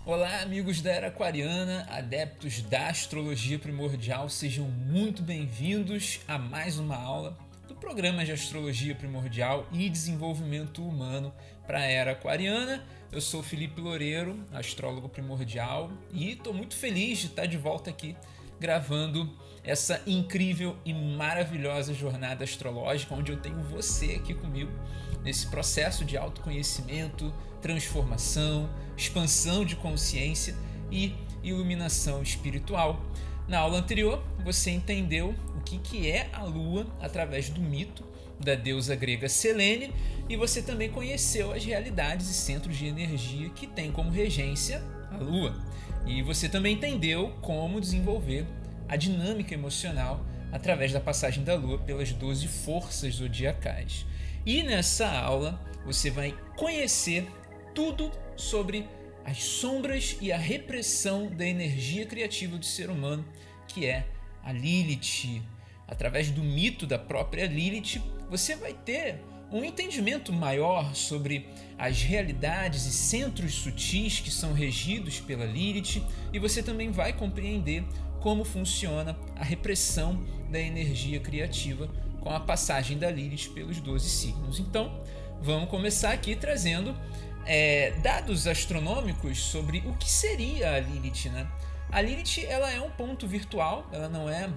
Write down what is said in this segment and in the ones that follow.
Olá, amigos da Era Aquariana, adeptos da astrologia primordial, sejam muito bem-vindos a mais uma aula do programa de astrologia primordial e desenvolvimento humano para a Era Aquariana. Eu sou Felipe Loureiro, astrólogo primordial, e estou muito feliz de estar de volta aqui gravando essa incrível e maravilhosa jornada astrológica, onde eu tenho você aqui comigo nesse processo de autoconhecimento, transformação, expansão de consciência e iluminação espiritual. Na aula anterior, você entendeu o que é a Lua através do mito da deusa grega Selene, e você também conheceu as realidades e centros de energia que tem como regência a Lua. E você também entendeu como desenvolver a dinâmica emocional através da passagem da Lua pelas 12 forças zodiacais. E nessa aula você vai conhecer tudo sobre as sombras e a repressão da energia criativa do ser humano, que é a Lilith. Através do mito da própria Lilith, você vai ter um entendimento maior sobre as realidades e centros sutis que são regidos pela Lilith, e você também vai compreender como funciona a repressão da energia criativa com a passagem da Lilith pelos 12 signos. Então, vamos começar aqui trazendo dados astronômicos sobre o que seria a Lilith, né? A Lilith, ela é um ponto virtual, ela não é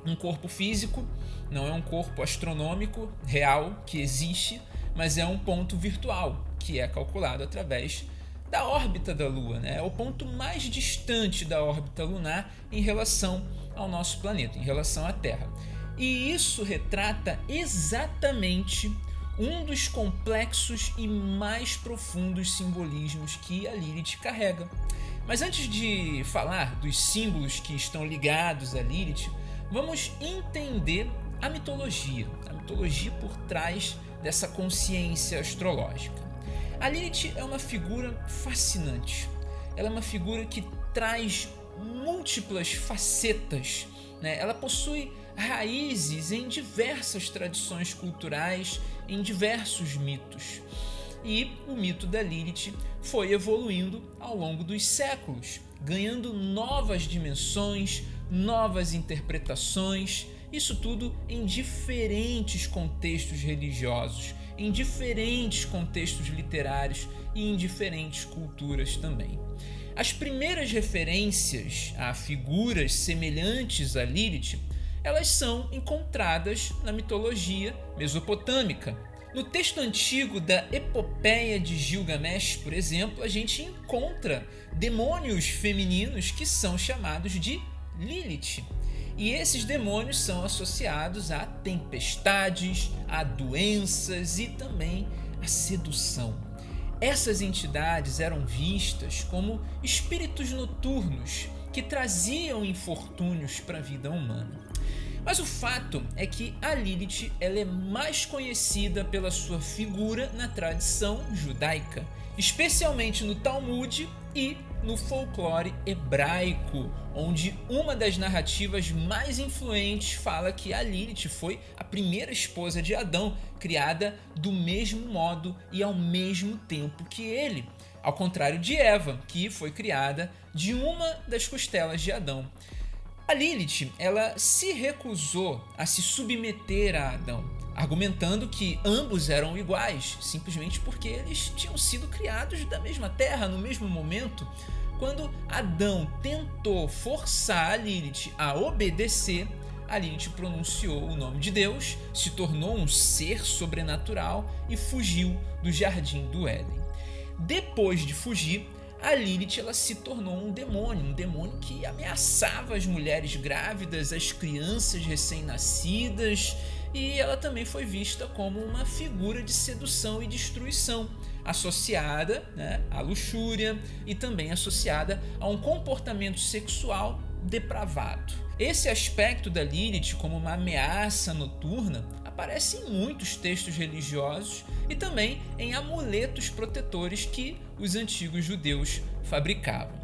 um corpo físico, não é um corpo astronômico real que existe, mas é um ponto virtual que é calculado através da órbita da Lua, né? É o ponto mais distante da órbita lunar em relação ao nosso planeta, em relação à Terra. E isso retrata exatamente um dos complexos e mais profundos simbolismos que a Lilith carrega. Mas antes de falar dos símbolos que estão ligados a Lilith, vamos entender a mitologia por trás dessa consciência astrológica. A Lilith é uma figura fascinante. Ela é uma figura que traz múltiplas facetas, né? Ela possui raízes em diversas tradições culturais, em diversos mitos. E o mito da Lilith foi evoluindo ao longo dos séculos, ganhando novas dimensões, novas interpretações, isso tudo em diferentes contextos religiosos, em diferentes contextos literários e em diferentes culturas também. As primeiras referências a figuras semelhantes a Lilith, elas são encontradas na mitologia mesopotâmica. No texto antigo da Epopeia de Gilgamesh, por exemplo, a gente encontra demônios femininos que são chamados de Lilith. E esses demônios são associados a tempestades, a doenças e também a sedução. Essas entidades eram vistas como espíritos noturnos que traziam infortúnios para a vida humana. Mas o fato é que a Lilith ela é mais conhecida pela sua figura na tradição judaica, especialmente no Talmud e no folclore hebraico, onde uma das narrativas mais influentes fala que a Lilith foi a primeira esposa de Adão, criada do mesmo modo e ao mesmo tempo que ele, ao contrário de Eva, que foi criada de uma das costelas de Adão. A Lilith, ela se recusou a se submeter a Adão, argumentando que ambos eram iguais, simplesmente porque eles tinham sido criados da mesma terra, no mesmo momento. Quando Adão tentou forçar a Lilith a obedecer, a Lilith pronunciou o nome de Deus, se tornou um ser sobrenatural e fugiu do jardim do Éden. Depois de fugir, a Lilith ela se tornou um demônio que ameaçava as mulheres grávidas, as crianças recém-nascidas, e ela também foi vista como uma figura de sedução e destruição, associada, né, à luxúria e também associada a um comportamento sexual depravado. Esse aspecto da Lilith como uma ameaça noturna aparece em muitos textos religiosos e também em amuletos protetores que os antigos judeus fabricavam.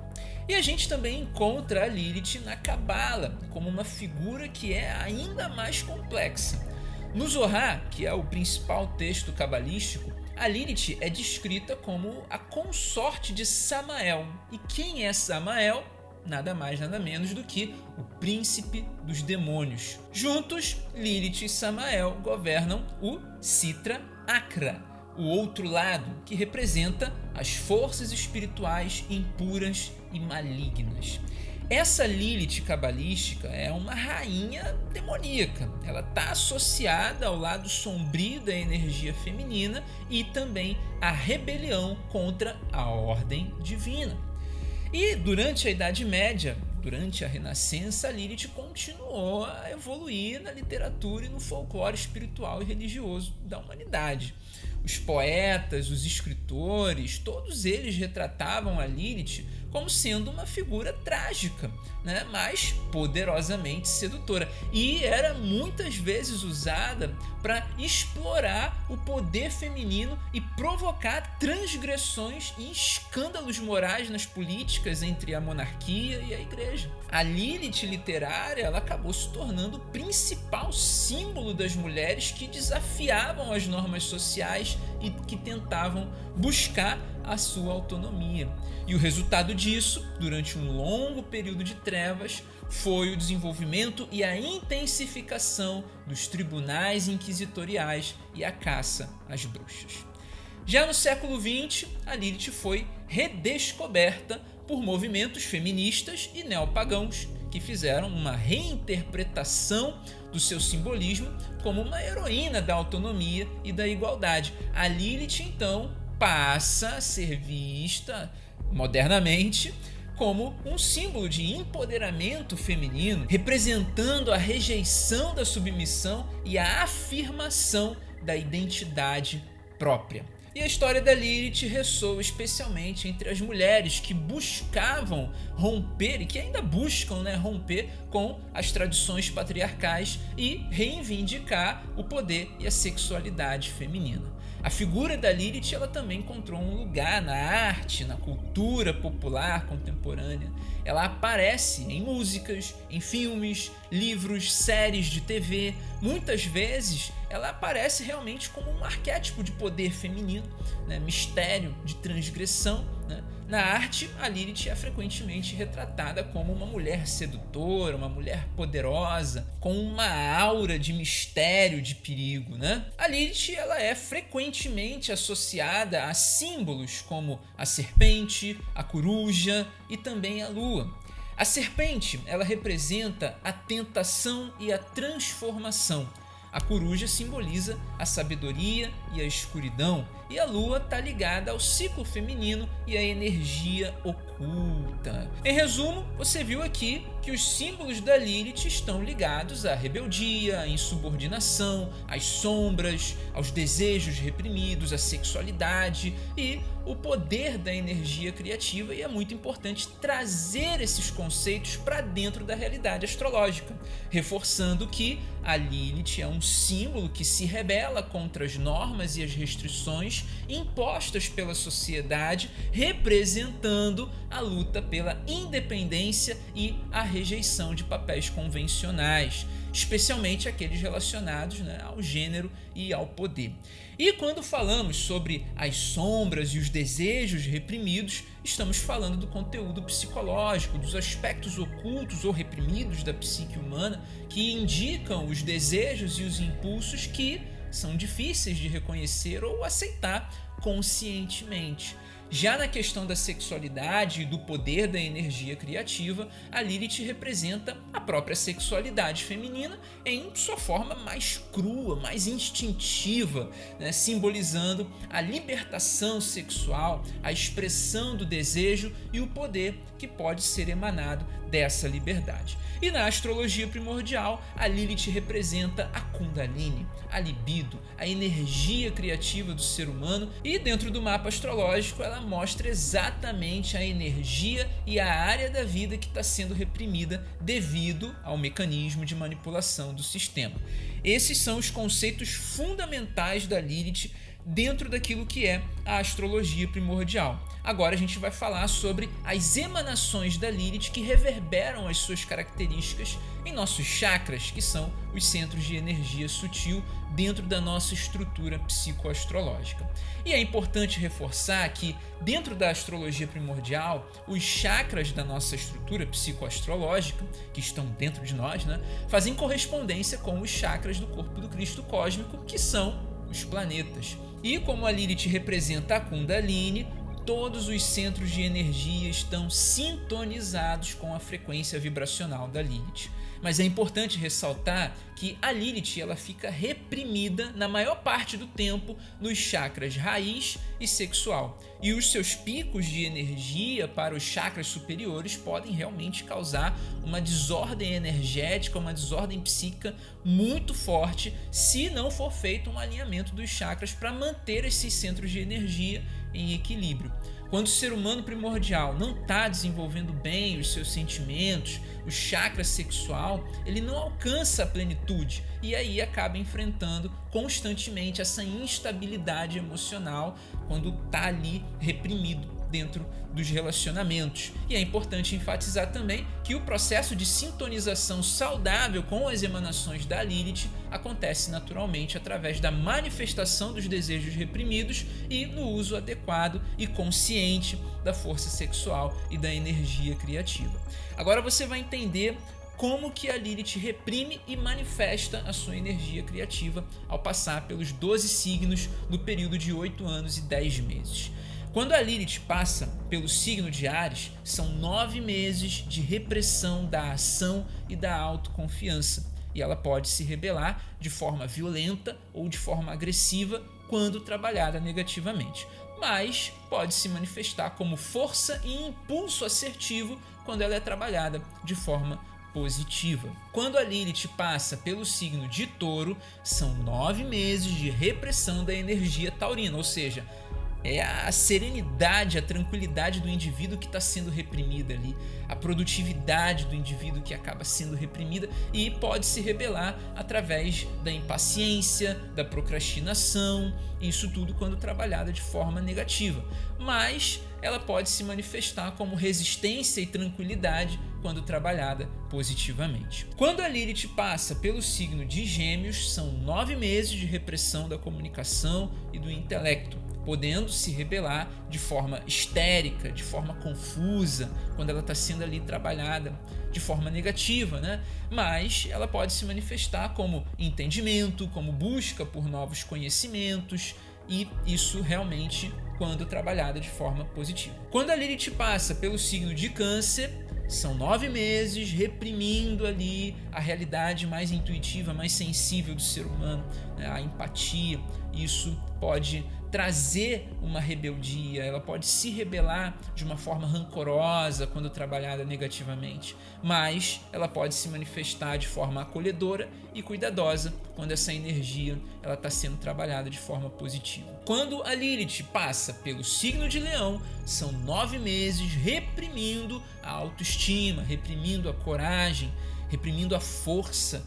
E a gente também encontra a Lilith na Cabala como uma figura que é ainda mais complexa. No Zohar, que é o principal texto cabalístico, A Lilith é descrita como a consorte de Samael. E quem é Samael? Nada mais, nada menos do que o príncipe dos demônios. Juntos, Lilith e Samael governam o Sitra Achra, o outro lado, que representa as forças espirituais impuras e malignas. Essa Lilith cabalística é uma rainha demoníaca. Ela está associada ao lado sombrio da energia feminina e também à rebelião contra a ordem divina. E durante a Idade Média, durante a Renascença, a Lilith continuou a evoluir na literatura e no folclore espiritual e religioso da humanidade. Os poetas, os escritores, todos eles retratavam a Lilith como sendo uma figura trágica, mas poderosamente sedutora. E era muitas vezes usada para explorar o poder feminino e provocar transgressões e escândalos morais nas políticas entre a monarquia e a igreja. A Lilith literária ela acabou se tornando o principal símbolo das mulheres que desafiavam as normas sociais e que tentavam buscar a sua autonomia. E o resultado disso, durante um longo período de trevas, foi o desenvolvimento e a intensificação dos tribunais inquisitoriais e a caça às bruxas. Já no século XX, a Lilith foi redescoberta por movimentos feministas e neopagãos que fizeram uma reinterpretação do seu simbolismo como uma heroína da autonomia e da igualdade. A Lilith, então, passa a ser vista modernamente como um símbolo de empoderamento feminino, representando a rejeição da submissão e a afirmação da identidade própria. E a história da Lilith ressoa especialmente entre as mulheres que buscavam romper e que ainda buscam romper com as tradições patriarcais e reivindicar o poder e a sexualidade feminina. A figura da Lilith ela também encontrou um lugar na arte, na cultura popular contemporânea. Ela aparece em músicas, em filmes, livros, séries de TV. Muitas vezes ela aparece realmente como um arquétipo de poder feminino, mistério, de transgressão. Na arte, a Lilith é frequentemente retratada como uma mulher sedutora, uma mulher poderosa, com uma aura de mistério, de perigo. A Lilith ela é frequentemente associada a símbolos como a serpente, a coruja e também a lua. A serpente ela representa a tentação e a transformação. A coruja simboliza a sabedoria e a escuridão, e a lua está ligada ao ciclo feminino e à energia oculta. Em resumo, você viu aqui que os símbolos da Lilith estão ligados à rebeldia, à insubordinação, às sombras, aos desejos reprimidos, à sexualidade e o poder da energia criativa, e é muito importante trazer esses conceitos para dentro da realidade astrológica, reforçando que a Lilith é um símbolo que se rebela contra as normas e as restrições impostas pela sociedade, representando a luta pela independência e a rejeição de papéis convencionais, especialmente aqueles relacionados ao gênero e ao poder. E quando falamos sobre as sombras e os desejos reprimidos, estamos falando do conteúdo psicológico, dos aspectos ocultos ou reprimidos da psique humana que indicam os desejos e os impulsos que são difíceis de reconhecer ou aceitar conscientemente. Já na questão da sexualidade e do poder da energia criativa, a Lilith representa a própria sexualidade feminina em sua forma mais crua, mais instintiva, simbolizando a libertação sexual, a expressão do desejo e o poder que pode ser emanado dessa liberdade. E na astrologia primordial, a Lilith representa a Kundalini, a libido, a energia criativa do ser humano, e dentro do mapa astrológico ela mostra exatamente a energia e a área da vida que está sendo reprimida devido ao mecanismo de manipulação do sistema. Esses são os conceitos fundamentais da Lilith dentro daquilo que é a astrologia primordial. Agora a gente vai falar sobre as emanações da Lilith que reverberam as suas características em nossos chakras, que são os centros de energia sutil dentro da nossa estrutura psicoastrológica. E é importante reforçar que, dentro da astrologia primordial, os chakras da nossa estrutura psicoastrológica, que estão dentro de nós, fazem correspondência com os chakras do corpo do Cristo cósmico, que são os planetas. E como a Lilith representa a Kundalini, todos os centros de energia estão sintonizados com a frequência vibracional da Lilith. Mas é importante ressaltar que a Lilith ela fica reprimida na maior parte do tempo nos chakras raiz e sexual. E os seus picos de energia para os chakras superiores podem realmente causar uma desordem energética, uma desordem psíquica muito forte, se não for feito um alinhamento dos chakras para manter esses centros de energia em equilíbrio. Quando o ser humano primordial não está desenvolvendo bem os seus sentimentos, o chakra sexual, ele não alcança a plenitude e aí acaba enfrentando constantemente essa instabilidade emocional quando está ali reprimido dentro dos relacionamentos. E é importante enfatizar também que o processo de sintonização saudável com as emanações da Lilith acontece naturalmente através da manifestação dos desejos reprimidos e no uso adequado e consciente da força sexual e da energia criativa. Agora você vai entender como que a Lilith reprime e manifesta a sua energia criativa ao passar pelos 12 signos no período de 8 anos e 10 meses. Quando a Lilith passa pelo signo de Áries, são 9 meses de repressão da ação e da autoconfiança. E ela pode se rebelar de forma violenta ou de forma agressiva quando trabalhada negativamente. Mas pode se manifestar como força e impulso assertivo quando ela é trabalhada de forma positiva. Quando a Lilith passa pelo signo de Touro, são 9 meses de repressão da energia taurina, ou seja, é a serenidade, a tranquilidade do indivíduo que está sendo reprimida ali, a produtividade do indivíduo que acaba sendo reprimida e pode se rebelar através da impaciência, da procrastinação, isso tudo quando trabalhada de forma negativa. Mas ela pode se manifestar como resistência e tranquilidade quando trabalhada positivamente. Quando a Lilith passa pelo signo de Gêmeos, são 9 meses de repressão da comunicação e do intelecto, podendo se rebelar de forma histérica, de forma confusa, quando ela está sendo ali trabalhada de forma negativa, Mas ela pode se manifestar como entendimento, como busca por novos conhecimentos, e isso realmente quando trabalhada de forma positiva. Quando a Lilith passa pelo signo de Câncer, são 9 meses reprimindo ali a realidade mais intuitiva, mais sensível do ser humano, a empatia. Isso pode trazer uma rebeldia, ela pode se rebelar de uma forma rancorosa quando trabalhada negativamente, mas ela pode se manifestar de forma acolhedora e cuidadosa quando essa energia ela está sendo trabalhada de forma positiva. Quando a Lilith passa pelo signo de Leão, são 9 meses reprimindo a autoestima, reprimindo a coragem, reprimindo a força,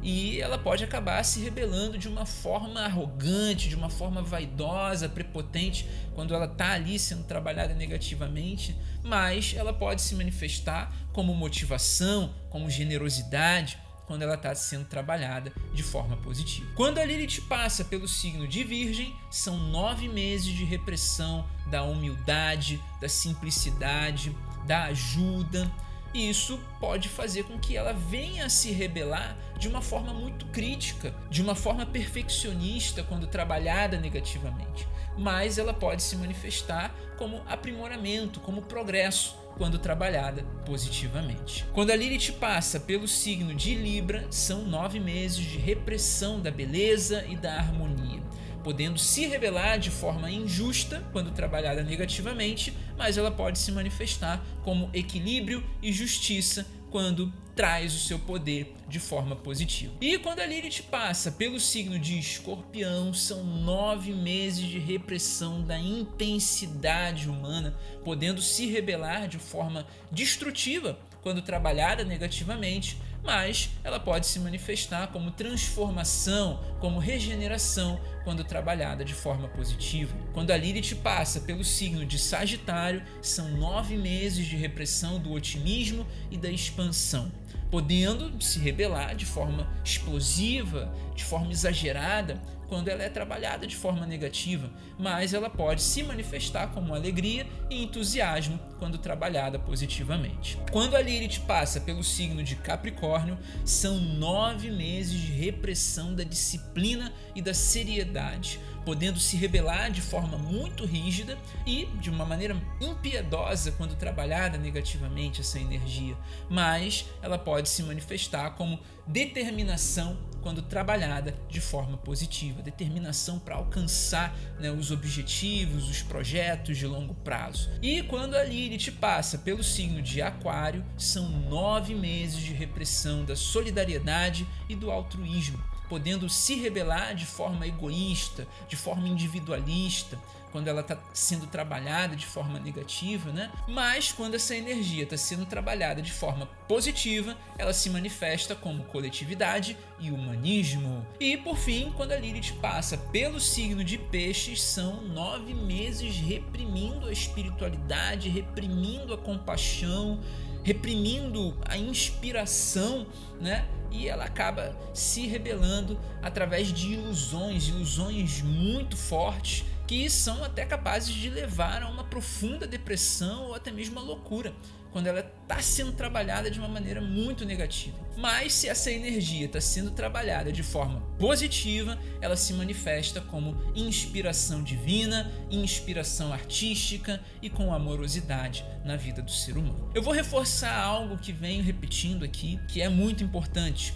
E ela pode acabar se rebelando de uma forma arrogante, de uma forma vaidosa, prepotente, quando ela está ali sendo trabalhada negativamente, mas ela pode se manifestar como motivação, como generosidade, quando ela está sendo trabalhada de forma positiva. Quando a Lilith passa pelo signo de Virgem, são 9 meses de repressão da humildade, da simplicidade, da ajuda. E isso pode fazer com que ela venha a se rebelar de uma forma muito crítica, de uma forma perfeccionista quando trabalhada negativamente. Mas ela pode se manifestar como aprimoramento, como progresso, quando trabalhada positivamente. Quando a Lilith passa pelo signo de Libra, são 9 meses de repressão da beleza e da harmonia, podendo se rebelar de forma injusta quando trabalhada negativamente, mas ela pode se manifestar como equilíbrio e justiça quando traz o seu poder de forma positiva. E quando a Lilith passa pelo signo de Escorpião, são 9 meses de repressão da intensidade humana, podendo se rebelar de forma destrutiva quando trabalhada negativamente, mas ela pode se manifestar como transformação, como regeneração, quando trabalhada de forma positiva. Quando a Lilith passa pelo signo de Sagitário, são 9 meses de repressão do otimismo e da expansão, podendo se rebelar de forma explosiva, de forma exagerada, quando ela é trabalhada de forma negativa, mas ela pode se manifestar como alegria e entusiasmo quando trabalhada positivamente. Quando a Lilith passa pelo signo de Capricórnio, são 9 meses de repressão da disciplina e da seriedade, podendo se rebelar de forma muito rígida e de uma maneira impiedosa quando trabalhada negativamente essa energia, mas ela pode se manifestar como determinação quando trabalhada de forma positiva, determinação para alcançar, os objetivos, os projetos de longo prazo. E quando a Lilith passa pelo signo de Aquário, são 9 meses de repressão da solidariedade e do altruísmo, podendo se rebelar de forma egoísta, de forma individualista, quando ela está sendo trabalhada de forma negativa, Mas quando essa energia está sendo trabalhada de forma positiva, ela se manifesta como coletividade e humanismo. E por fim, quando a Lilith passa pelo signo de Peixes, são 9 meses reprimindo a espiritualidade, reprimindo a compaixão, reprimindo a inspiração, E ela acaba se rebelando através de ilusões muito fortes, que são até capazes de levar a uma profunda depressão ou até mesmo a loucura, quando ela está sendo trabalhada de uma maneira muito negativa. Mas se essa energia está sendo trabalhada de forma positiva, ela se manifesta como inspiração divina, inspiração artística e com amorosidade na vida do ser humano. Eu vou reforçar algo que venho repetindo aqui, que é muito importante.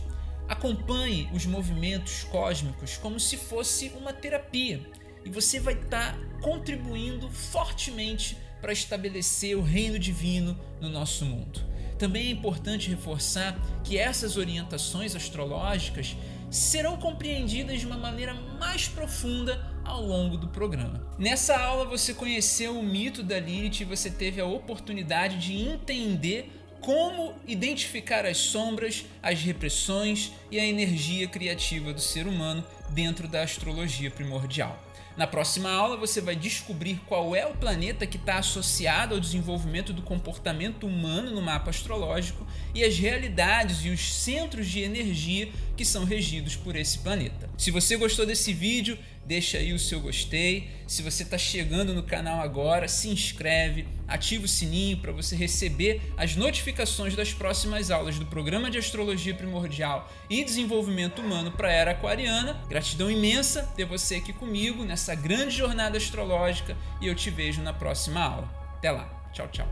Acompanhe os movimentos cósmicos como se fosse uma terapia, e você vai estar contribuindo fortemente para estabelecer o reino divino no nosso mundo. Também é importante reforçar que essas orientações astrológicas serão compreendidas de uma maneira mais profunda ao longo do programa. Nessa aula você conheceu o mito da Lilith e você teve a oportunidade de entender como identificar as sombras, as repressões e a energia criativa do ser humano dentro da astrologia primordial. Na próxima aula você vai descobrir qual é o planeta que está associado ao desenvolvimento do comportamento humano no mapa astrológico e as realidades e os centros de energia que são regidos por esse planeta. Se você gostou desse vídeo, deixa aí o seu gostei. Se você está chegando no canal agora, se inscreve, ativa o sininho para você receber as notificações das próximas aulas do Programa de Astrologia Primordial e Desenvolvimento Humano para a Era Aquariana. Gratidão imensa ter você aqui comigo nessa grande jornada astrológica e eu te vejo na próxima aula. Até lá. Tchau, tchau.